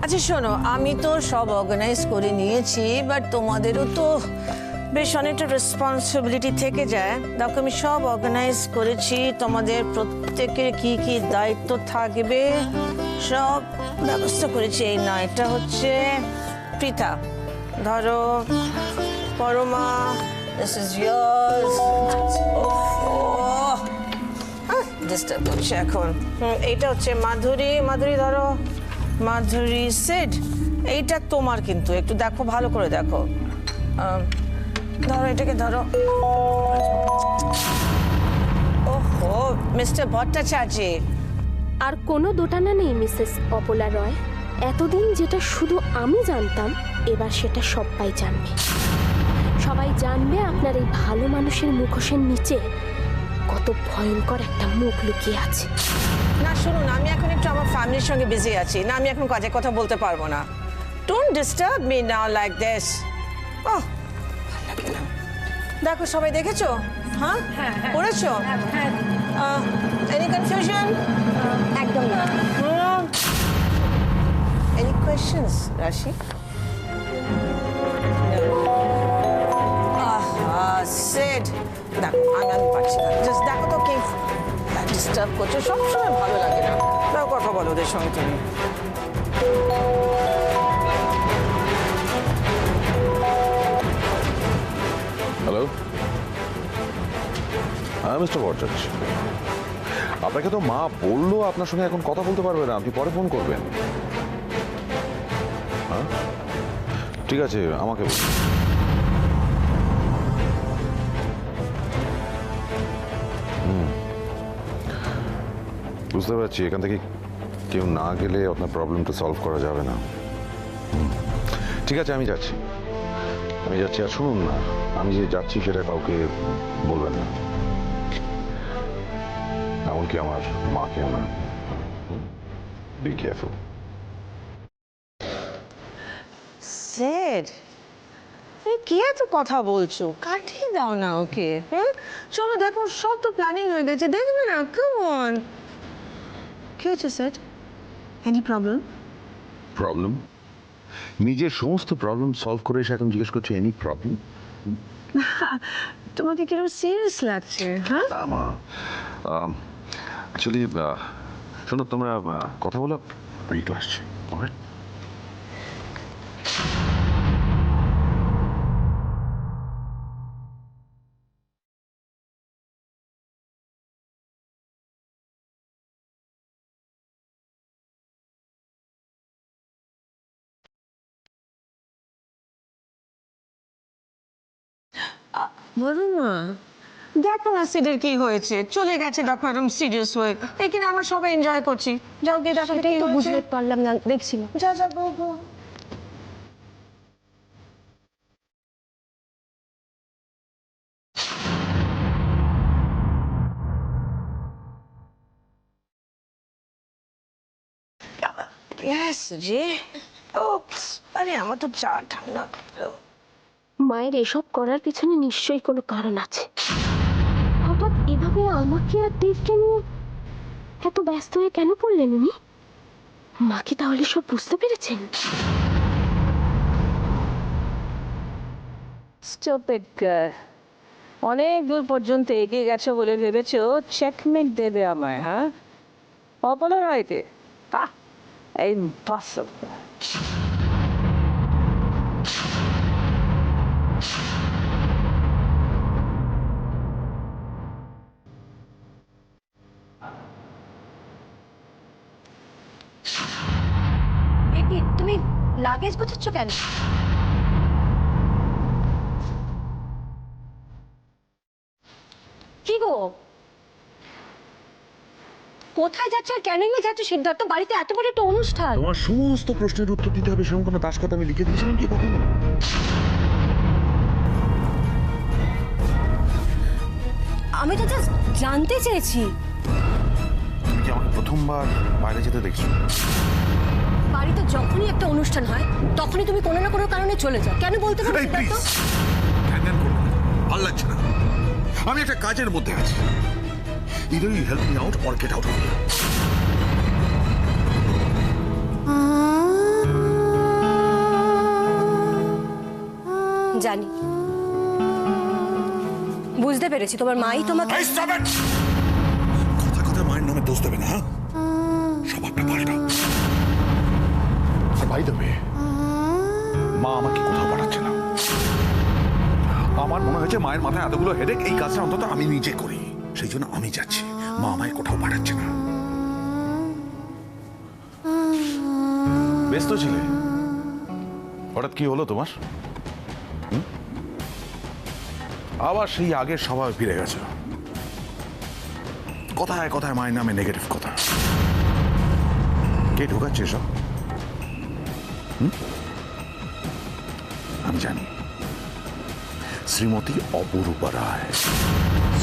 আচ্ছা শোনো, আমি তো সব অর্গানাইজ করে নিয়েছি, বাট তোমাদেরও তো বেশ অনেকটা রেসপন্সিবিলিটি থেকে যায়। দেখো আমি সব অর্গানাইজ করেছি, তোমাদের প্রত্যেকের কি কি দায়িত্ব থাকবে সব ব্যবস্থা করেছি। এই না, এটা হচ্ছে প্রীতা, ধরো Parama, this is years. Disturb করছে এখন। এইটা হচ্ছে মাধুরী, মাধুরী ধরো, মাধুরী সিড, এইটা তোমার, কিন্তু একটু দেখো, ভালো করে দেখো। ধরো এটাকে, ধরো। ওহো, মিস্টার ভট্টাচার্য। আর কোনো দোটানা নেই মিসেস অপলা রয়। এতদিন যেটা শুধু আমি জানতাম, এবার সেটা সবাই জানবে। সবাই জানবে আপনার এই ভালো মানুষের মুখোশের নিচে কত ভয়ঙ্কর একটা মুখ লুকিয়ে আছে। না শুনুন, আমি এখন একটু আমার ফ্যামিলির সঙ্গে বিজি আছি, না আমি এখন কাজে কথা বলতে পারবো না। Don't disturb me now like this. ওহ, ভালো লাগে না। দেখো সবাই দেখেছো? হ্যাঁ, পড়েছো? Any confusion? একদম না। এনি কোয়েশ্চেনস রাশি? সেড, দেখো আমি পারছি না, জাস্ট দেখো তো কে ডিস্টার্ব করছো, সবসময় ভালো লাগে না। দাও কথা বলো ওদের সঙ্গে তুমি। হ্যালো, হ্যাঁ মিস্টার ভট্টাচার্য, আপনাকে তো মা বললো আপনার সঙ্গে এখন কথা বলতে পারবে না, আপনি পরে ফোন করবেন। হ্যাঁ ঠিক আছে, আমাকে বুঝতে পারছি, এখান থেকে কেউ না গেলে আপনার প্রবলেমটা সলভ করা যাবে না। ঠিক আছে, আমি যাচ্ছি। আর শুনুন না, আমি যে যাচ্ছি সেটা কাউকে বলবেন না, এমনকি আমার মাকেও না। Be careful. সেড, এই কি এত কথা বলছো? কাটিয়ে দাও না ওকে। চলো দেখো, সব তো প্ল্যানিং হয়ে গেছে, দেখবে না? Come on. কি হয়েছে সেড? Any problem? প্রবলেম? নিজের সমস্ত প্রবলেম সলভ করে এসে এখন জিজ্ঞেস করছে এনি প্রবলেম? তোমাকে কিরকম সিরিয়াস লাগছে? হ্যাঁ, অ্যাকচুয়ালি শোনো, তোমরা কথা বলো, আমি একটু আসছি। ওকে? বলুন না, দেখো না সিডের কি হয়েছে, চলে গেছে দেখো এরকম সিরিয়াস হয়ে। এখানে আমরা সবাই এনজয় করছি, যাও গিয়ে দেখো সেটাই কি তো হয়েছে। বুঝতে পারলাম না, দেখছি না। যা যা গো গো। Yes, জি। Oops, আরে আমার তো চা ঠান্ডা। মায়ের এসব করার পিছনে নিশ্চয়ই কোনো কারণ আছে। হঠাৎ এভাবে আমাকে আর দেবকে নিয়ে এত ব্যস্ত হয়ে কেন পড়লেন উনি? মা কি তাহলে সব বুঝতে পেরেছেন? স্টুপিড গার্ল, অনেক দূর পর্যন্ত এগিয়ে গেছো বলে ভেবেছো চেকমেট দেবে আমায়? হ্যাঁ, অপলা রাইতে ইম্পসিবল। তুমি লাগেজ গোছাচ্ছ কেন? কি গো, কোথায় যাচ্ছ আর কেন নিয়ে যাচ্ছ? সিদ্ধার্থ বাড়িতে এত বড় একটা অনুষ্ঠান। তোমার সমস্ত প্রশ্নের উত্তর দিতে হবে সেরকম কোনো দাসখাতা আমি লিখে দিয়েছিলাম কি কখনো? আমি তো জাস্ট জানতে চেয়েছি। তুমি কি আমাকে প্রথমবার বাইরে যেতে দেখছো? বাড়িতে যখনই একটা অনুষ্ঠান হয় তখনই তুমি কোনো না কোনো কারণে চলে যাও, কেন বলতে পারো এই সিদ্ধার্থ? প্লিজ, ধ্যান করো না, ভালো লাগছে না। আমি একটা কাজের মধ্যে আছি। Either you help me out or get out of here. জানি, বুঝতে পেরেছি তোমার মাই তোমাকে। এই stop it! কথা কথা মায়ের নামে দোষ দেবে না, হ্যাঁ? স্বভাবটা পাল্টাও। আর বাই দ্য ওয়ে, মা আমাকে কোথাও পাঠাচ্ছে না। আমার মনে হয়েছে মায়ের মাথায় এতগুলো হেডেক, এই কাজটা অন্তত আমি নিজে করি, সেই জন্য আমি যাচ্ছি। মা আমায় কোথাও পাঠাচ্ছে না। ব্যস্ত ছিলে? হঠাৎ কি হলো তোমার? আবার সেই আগের স্বভাবে ফিরে গেছে। কথায় কথায় মায়ের নামে নেগেটিভ কথা। কে ঢোকাচ্ছে এসব? আমি জানি, শ্রীমতী অপরূপা রায়।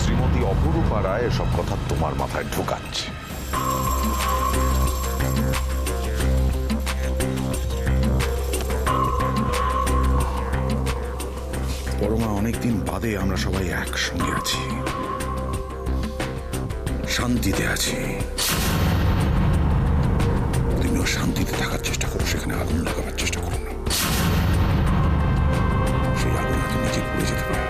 শ্রীমতী অপরূপা রায় এসব কথা তোমার মাথায় ঢোকাচ্ছে। পরমা, অনেকদিন বাদে আমরা সবাই একসঙ্গে আছি, শান্তিতে আছি। তুমিও শান্তিতে থাকার চেষ্টা করো, সেখানে আগুন লাগাবার চেষ্টা করো না। সেই আগুন হয়তো নিজে পুড়ে যেতে পারে।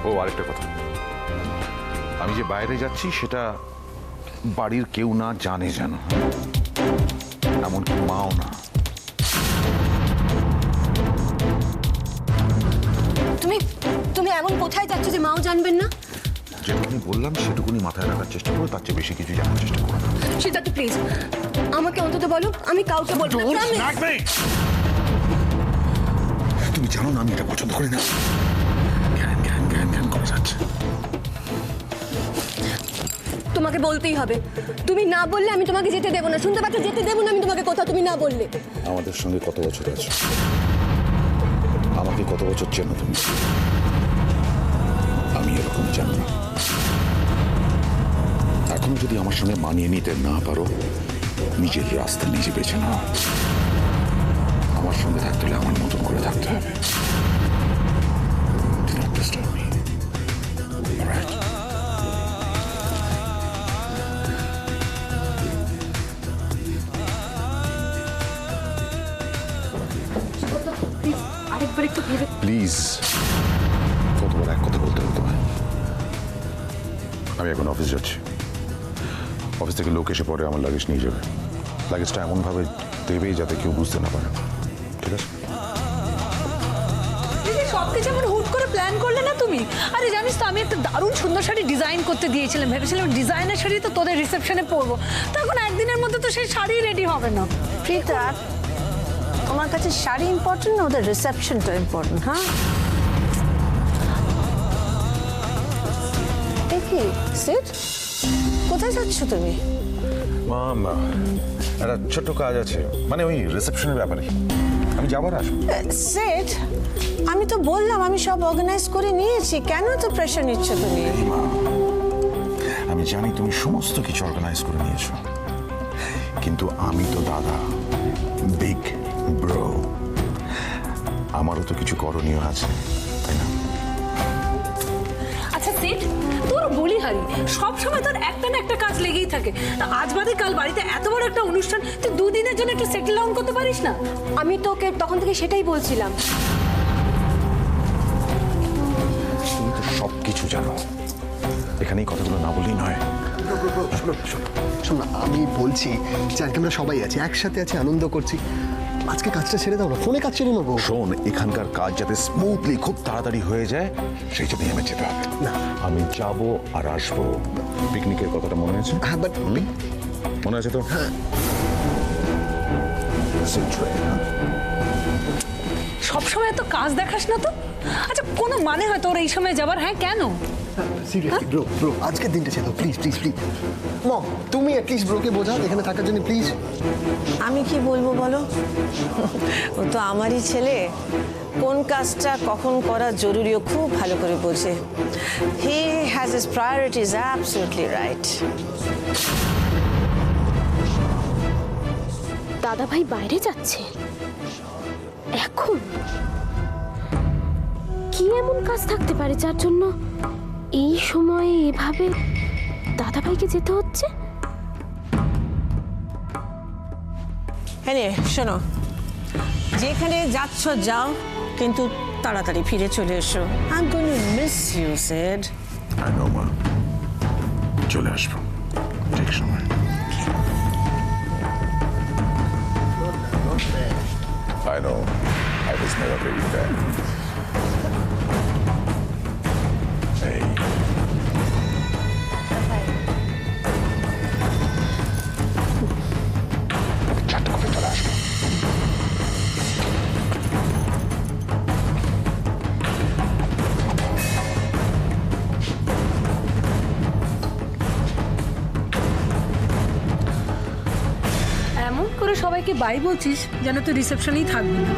ও আরেকটা কথা, আমি যে বাইরে যাচ্ছি সেটা বাড়ির কেউ না জানে যেন, এমনকি মাও না। তুমি তুমি এমন কোথায় যাচ্ছ যে মাও জানবেন না? যেটুকুনি বললাম সেটুকুনি মাথায় রাখার চেষ্টা করো, তার চেয়ে বেশি কিছু জানার চেষ্টা করো না। সিদ্ধার্থ প্লিজ আমাকে অন্তত বলো, আমি কাউকে বলবো না। Promise? তুমি জানো না আমি এটা পছন্দ করি না। জ্ঞান জ্ঞান জ্ঞান জ্ঞান করে যাচ্ছে। তোমাকে বলতেই হবে, তুমি না বললে আমি তোমাকে যেতে দেবো না। শুনতে পাচ্ছ, যেতে দেবো না আমি তোমাকে কোথাও, তুমি না বললে। আমাদের সঙ্গে কত বছর আছো? আমাকে কত বছর চেনো তুমি? আমি এরকম জানি না। এখনো যদি আমার সঙ্গে মানিয়ে নিতে না পারো, নিজের রাস্তা নিজে বেছে নাও। আমার সঙ্গে থাকতে হলে আমার মতন করে থাকতে হবে। Do not disturb me. All right? আরেকবার একটু ভেবে। প্লিজ, কতবার এক কথা বলতে হবে তোমায়? আমি এখন অফিস যাচ্ছি। অফিস থেকে লোক এসে পরে আমার লাগেজ নিয়ে যাবে। লাগেজটা এমনভাবে দেবে যাতে কেউ বুঝতে না পারে, ঠিক আছে? সবকিছু যেমন হুট করে প্ল্যান করলে না তুমি। আরে জানিস তো, আমি একটা দারুণ সুন্দর শাড়ি ডিজাইন করতে দিয়েছিলাম, ভেবেছিলাম ডিজাইনের শাড়ি তো তোদের রিসেপশনে পরবো। তখন একদিনের মধ্যে তো সেই শাড়ি রেডি হবে না। প্রীতা, তোমার কাছে শাড়ি ইম্পর্টেন্ট না ওদের রিসেপশনটা ইম্পর্টেন্ট? হ্যাঁ, কি সিট, কোথায় যাচ্ছ তুমি? মা, একটা ছোট্ট কাজ আছে, মানে ওই রিসেপশনের ব্যাপারে। আমি যাবার আসবো। সেট, আমি তো বললাম আমি সব অর্গানাইজ করে নিয়েছি, কেন তো প্রেশার নিচ্ছ তুমি? মা, আমি জানি তুমি সমস্ত কিছু অর্গানাইজ করে নিয়েছো, কিন্তু আমি তো দাদা, বিগ ব্রো। আমারও তো কিছু করণীয় আছে, তাই না? আচ্ছা সেট, তোর বলি হারি, সব সময় তোর একটা না একটা কাজ লেগেই থাকে। তা আজ বাদে কাল বাড়িতে এত বড় একটা অনুষ্ঠান, তুই দুদিনের জন্য একটু সেটেল ডাউন করতে পারিস না? আমি তোকে তখন থেকে সেটাই বলছিলাম। তুমি তো সব কিছু জানো, এখানে এই কথাগুলো না বললেই নয়। শোন না, আমি বলছি যে আজকে আমরা সবাই আছি, একসাথে আছি, আনন্দ করছি। আজকে কাজটা ছেড়ে দাও না, ফোনে কাজ ছেড়ে নেবো। শোন, এখানকার কাজ যাতে স্মুথলি খুব তাড়াতাড়ি হয়ে যায়, সেই জন্যই আমি যেতে হবে। না। আমি যাবো আর আসবো। পিকনিকের কথাটা মনে আছে? হ্যাঁ, বাট মনে আছে তো? হ্যাঁ। সবসময় এত কাজ দেখাস না তো। আচ্ছা, কোনো মানে হয় তোর এই সময় যাবার? হ্যাঁ, কেন? সিরিয়াসলি ব্রো, আজকের দিনটা ছেড়ে দাও প্লিজ প্লিজ প্লিজ। মম, তুমি অ্যাটলিস্ট ব্রোকে বোঝাও এখানে থাকার জন্য, প্লিজ। আমি কি বলবো বলো, ও তো আমারই ছেলে, কোন কাজটা কখন করা জরুরি ও খুব ভালো করে বোঝে। He has his priorities, absolutely right. দাদা ভাই বাইরে যাচ্ছে এখন? কি এমন কাজ থাকতে পারে যার জন্য এই সময়ে এভাবে দাদা ভাইকে যেতে হচ্ছে? হ্যাঁ রে, শোনো, যেখানে যাচ্ছ যাও, কিন্তু তাড়াতাড়ি ফিরে চলে এসো। I'm going to miss you, Sid. I know, মা। চলে আসবো ঠিক সময়। I know. I was never very bad. Hey. চারটে করে চলে আসবো। এমন করে সবাইকে বাই বলছিস যেন তুই রিসেপশনেই থাকবি না।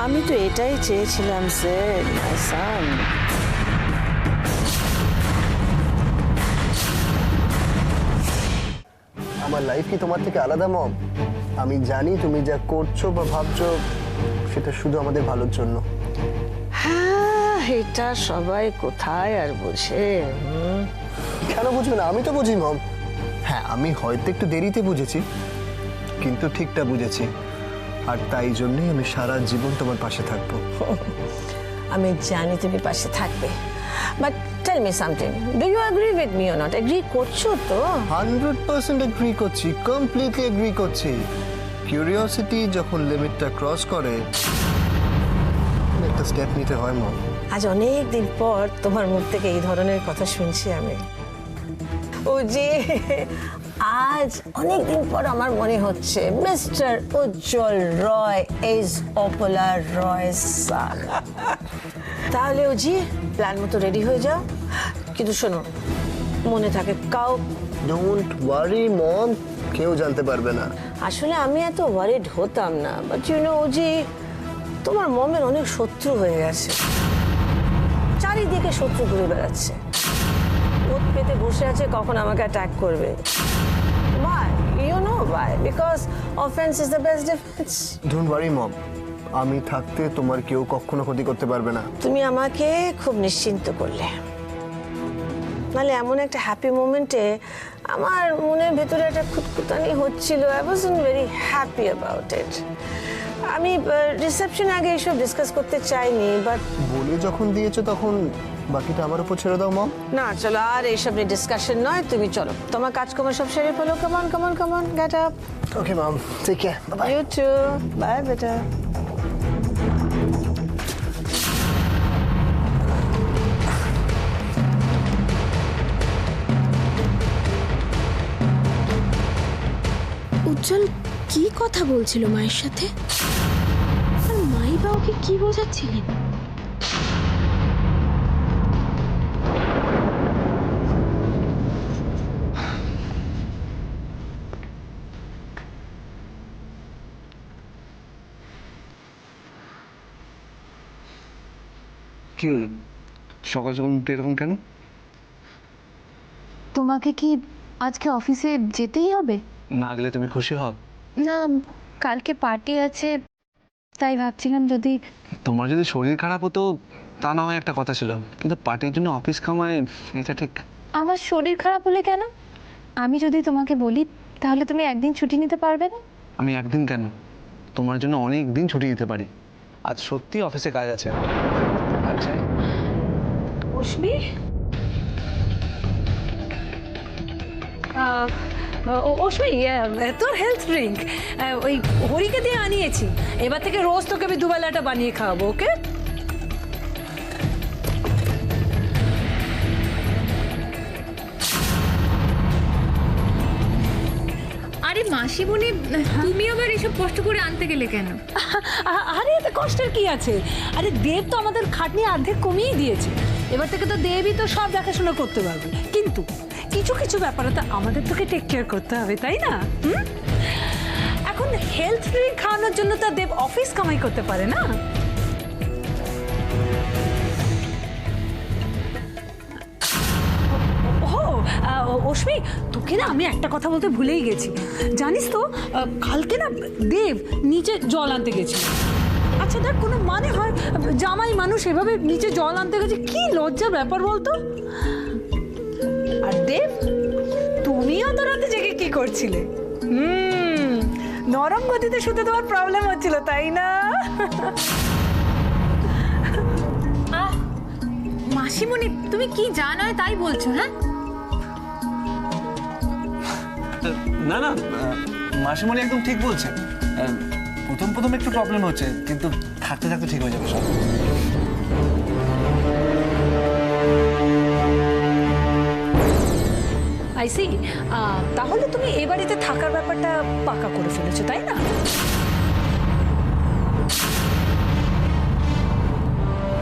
আমি তো এটাই চেয়েছিলাম, Sid, my son. আমার লাইফ কি তোমার থেকে আলাদা মম? আমি জানি তুমি যা করছো বা ভাবছো সেটা শুধু আমাদের ভালোর জন্য। হ্যাঁ, এটা সবাই কোথায় আর বোঝে। কেন বুঝবে না? আমি তো বুঝি মম। হ্যাঁ, আমি হয়তো একটু দেরিতে বুঝেছি, কিন্তু ঠিকটা বুঝেছি। আর তাই জন্যই আমি সারা জীবন তোমার পাশে থাকবো। আমি জানি তুমি পাশে থাকবে, but tell me something, do you agree with me or not? Agree করছো তো? 100% এগ্রি করছি, কমপ্লিটলি এগ্রি করছি। কিউরিওসিটি যখন লিমিটটা ক্রস করে একটা স্টেপ নিতে হয় মম। আজ অনেক দিন পর তোমার মুখ থেকে এই ধরনের কথা শুনছি আমি। ও যে আজ অনেক দিন পর আমার মনে হচ্ছে মিস্টার উজ্জ্বল রয় ইজ অপলা রয় সান। তাহলে ও জি প্ল্যান মতো রেডি হয়ে যাও, কিন্তু শোনো, মনে থাকে কাউ। ডোন্ট ওয়ারি মম, কেউ জানতে পারবে না। আসলে আমি এত ওয়ারিড হতাম না, বাট ইউ নো জি, তোমার মমের অনেক শত্রু হয়ে গেছে, চারিদিকে শত্রু ঘুরে বেড়াচ্ছে, ওত পেতে বসে আছে কখন আমাকে অ্যাটাক করবে। Why? You know why? Because offense is the best defense. Don't worry mom, আমি থাকতে তোমার কেউ কখনো ক্ষতি করতে পারবে না। তুমি আমাকে খুব নিশ্চিন্ত করলে, নাহলে এমন একটা হ্যাপি মোমেন্টে আমার মনের ভেতরে একটা খুঁতখুঁতানি হচ্ছিল। I wasn't very happy about it. আমি রিসেপশন আগে এসব ডিসকাস করতে চাইনি, বাট বলে যখন দিয়েছো তখন বাকিটা আমার উপর ছেড়ে দাও মম। না, চলো আর এইসব নিয়ে ডিসকাশন নয়, তুমি চলো, তোমার কাজকর্ম সব সেরে ফেলো। Come on come on come on, get up. Okay mom, take care, bye. You too, bye বেটা। উজ্জ্বল কি কথা বলছিল মায়ের সাথে, আর মাই বা ওকে কি বোঝাচ্ছিলেন? কি হলো, সকাল সকাল মুখটা এরকম কেন? তোমাকে কি আজকে অফিসে যেতেই হবে? না গেলে তুমি খুশি হও? না, কালকে পার্টি আছে, তাই ভাবছিলাম যদি। তোমার যদি শরীর খারাপ হতো তা না হয় একটা কথা ছিল, কিন্তু পার্টির জন্য অফিস কামায়, এটা ঠিক। আমার শরীর খারাপ হলে কেন? আমি যদি তোমাকে বলি তাহলে তুমি একদিন ছুটি নিতে পারবে না? আমি একদিন কেন, তোমার জন্য অনেক দিন ছুটি দিতে পারি। আজ সত্যি অফিসে কাজ আছে। আচ্ছা অশ্মি, অশ্মি, তোর হেলথ ড্রিঙ্ক ওই হরিকে দিয়ে আনিয়েছি, এবার থেকে রোজ তোকে আমি দুবেলাটা বানিয়ে খাওয়াবো, ওকে? আরে মাসিমণি, তুমি আবার এসব কষ্ট করে আনতে গেলে কেন? আরে এতে কষ্টের কি আছে? আরে দেব তো আমাদের খাটনি অর্ধেক কমিয়ে দিয়েছে, এবার থেকে তো দেবই তো সব দেখাশোনা করতে পারবে, কিন্তু কিছু কিছু ব্যাপারে তো আমাদের তোকে টেক কেয়ার করতে হবে, তাই না? এখন হেলথ ড্রিঙ্ক খাওয়ানোর জন্য তো দেব অফিস কামাই করতে পারে না। অশ্মি, তোকে না আমি একটা কথা বলতে ভুলেই গেছি, জানিস তো কালকে না দেব নিচে জল আনতে গেছিল, আচ্ছা দেখ, কোনো মানে হয় জামাই মানুষ এভাবে নিচে জল আনতে গেছে? কি লজ্জার ব্যাপার বলতো। আর দেব, তুমিও তো রাতে জেগে কি করছিলে? নরম গতিতে শুতে তোমার প্রবলেম হচ্ছিল, তাই না? মাসিমণি, তুমি কি জানো তাই বলছো? হ্যাঁ, না না, মাসিমণি একদম ঠিক বলছে। প্রথম প্রথম একটু প্রবলেম হচ্ছে, কিন্তু থাকতে থাকতে ঠিক হয়ে যাবে সব। I see. তাহলে তুমি এ বাড়িতে থাকার ব্যাপারটা পাকা করে ফেলেছো, তাই না?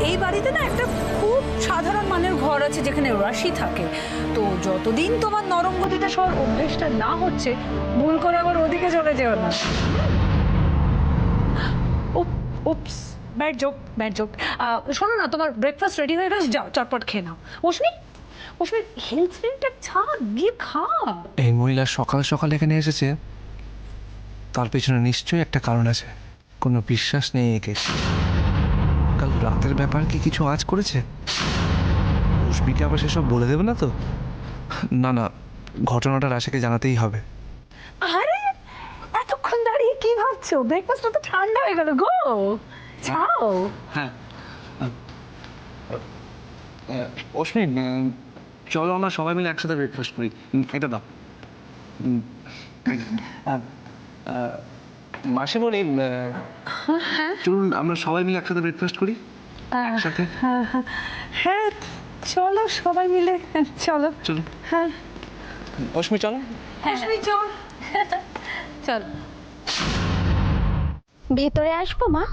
এই বাড়িতে না একটা খুব সাধারণ মানের ঘর আছে যেখানে রাশি থাকে। তো যতদিন তোমার নরম গতিতে শোয়ার অভ্যেসটা না হচ্ছে, ভুল করে আবার ওদিকে চলে যেও না। উপস, ব্যাড জোক, ব্যাড জোক। শোনো না, তোমার ব্রেকফাস্ট রেডি হয়ে গেছে, যাও চটপট খেয়ে নাও। অশ্মি, অশ্মি, হেলথ ড্রিঙ্কটা ছাড়, গিয়ে খা। এই মহিলা সকাল সকাল এখানে এসেছে, তার পেছনে নিশ্চয়ই একটা কারণ আছে। কোনো বিশ্বাস নেই একে। কাল রাতের ব্যাপার কি কিছু আজ করেছে? রশ্মিকে আবার সেসব বলে দেবে না তো? না না, ঘটনাটা রাশিকে জানাতেই হবে। আরে এতক্ষণ দাঁড়িয়ে কি ভাবছো? ব্রেকফাস্টটা তো ঠান্ডা হয়ে গেল গো, খাও। হ্যাঁ, অশ্বিন, চলো আমরা সবাই মিলে একসাথে ব্রেকফাস্ট করি। এটা দাও। মাসিমণি, চলুন আমরা সবাই মিলে একসাথে ব্রেকফাস্ট করি। একসাথে। হ্যাঁ চলো সবাই মিলে, চলো চলুন। হ্যাঁ অশ্মি চলো। অশ্মি, চল চল। ভেতরে আসবো মা?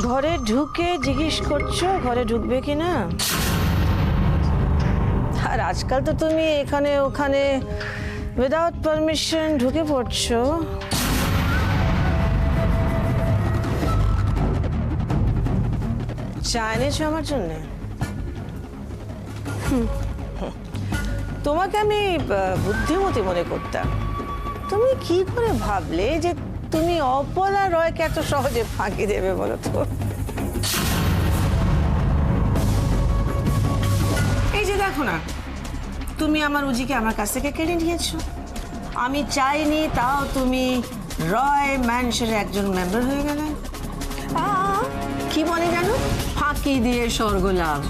ঘরে ঢুকে জিজ্ঞেস করছো ঘরে ঢুকবে কি না? আর আজকাল তো তুমি এখানে ওখানে উইদাউট পারমিশন ঢুকে পড়ছো। চা এনেছো আমার জন্য? তোমাকে আমি বুদ্ধিমতী মনে করতাম। তুমি কি করে ভাবলে যে তুমি অপলা রয়কে এত সহজে ফাঁকি দেবে বলো তো? এই যে দেখো না, তুমি আমার উজিকে আমার কাছ থেকে কেড়ে নিয়েছো। আমি চাইনি, তাও তুমি রয় ম্যানশনের একজন মেম্বার হয়ে গেলে। কি বলে জানো, ফাঁকি দিয়ে স্বর্গ লাভ।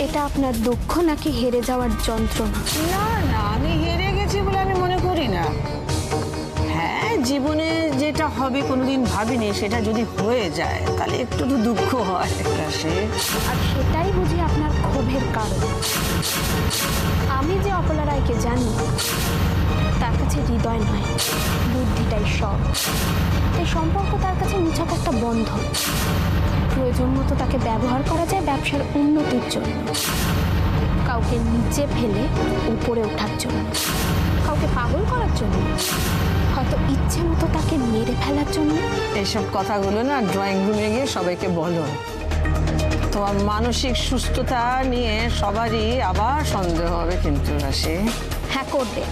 এটা আপনার দুঃখ নাকি হেরে যাওয়ার যন্ত্রণা? না না, আমি হেরে গেছি বলে আমি মনে করি না। হ্যাঁ, জীবনে যেটা হবে কোনোদিন ভাবিনি, সেটা যদি হয়ে যায় তাহলে একটু তো দুঃখ হয়। আর সেটাই বুঝি আপনার ক্ষোভের কারণ। আমি যে অপলা রায়কে জানি, তার কাছে হৃদয় নয়, বুদ্ধিটাই সব। এই সম্পর্ক তার কাছে নিছক একটা বন্ধন। প্রয়োজন মতো তাকে ব্যবহার করা যায় ব্যবসার উন্নতির জন্য, কাউকে নিচে ফেলে উপরে ওঠার জন্য, কাউকে পাগল করার জন্য, হয়তো ইচ্ছে মতো তাকে মেরে ফেলার জন্য। এইসব কথাগুলো না ড্রয়িং রুমে গিয়ে সবাইকে বলো। তোমার মানসিক সুস্থতা নিয়ে সবারই আবার সন্দেহ হবে কিন্তু রাশি। হ্যাঁ করবে,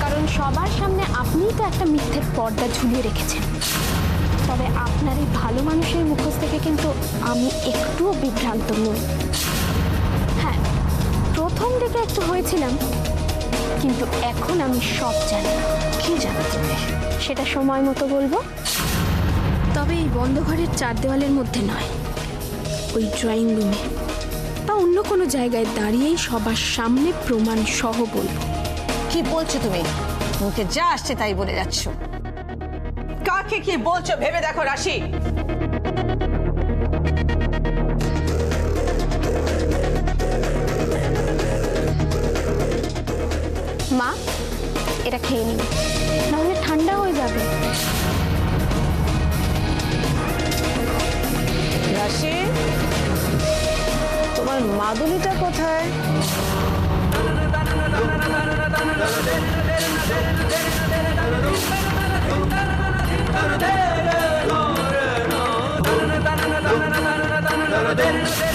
কারণ সবার সামনে আপনিই তো একটা মিথ্যের পর্দা ঝুলিয়ে রেখেছেন। তবে আপনার এই ভালো মানুষের মুখোশ থেকে কিন্তু আমি একটুও বিভ্রান্ত নই। হ্যাঁ, প্রথম দিকে একটু হয়েছিলাম, কিন্তু এখন আমি সব জানি। কি জানো তুমি? সেটা সময় মতো বলবো। তবে এই বন্ধ ঘরের চার দেওয়ালের মধ্যে নয়, ওই ড্রয়িং রুমে বা অন্য কোনো জায়গায় দাঁড়িয়েই সবার সামনে প্রমাণ সহ বলবো। কি বলছো তুমি? মুখে যা আসছে তাই বলে যাচ্ছ। কাকে কি বলছো ভেবে দেখো রাশি। মা, এটা খেয়ে নিন, নাহলে ঠান্ডা হয়ে যাবে। রাশি, তোমার মাদুলিটা কোথায়? Dale,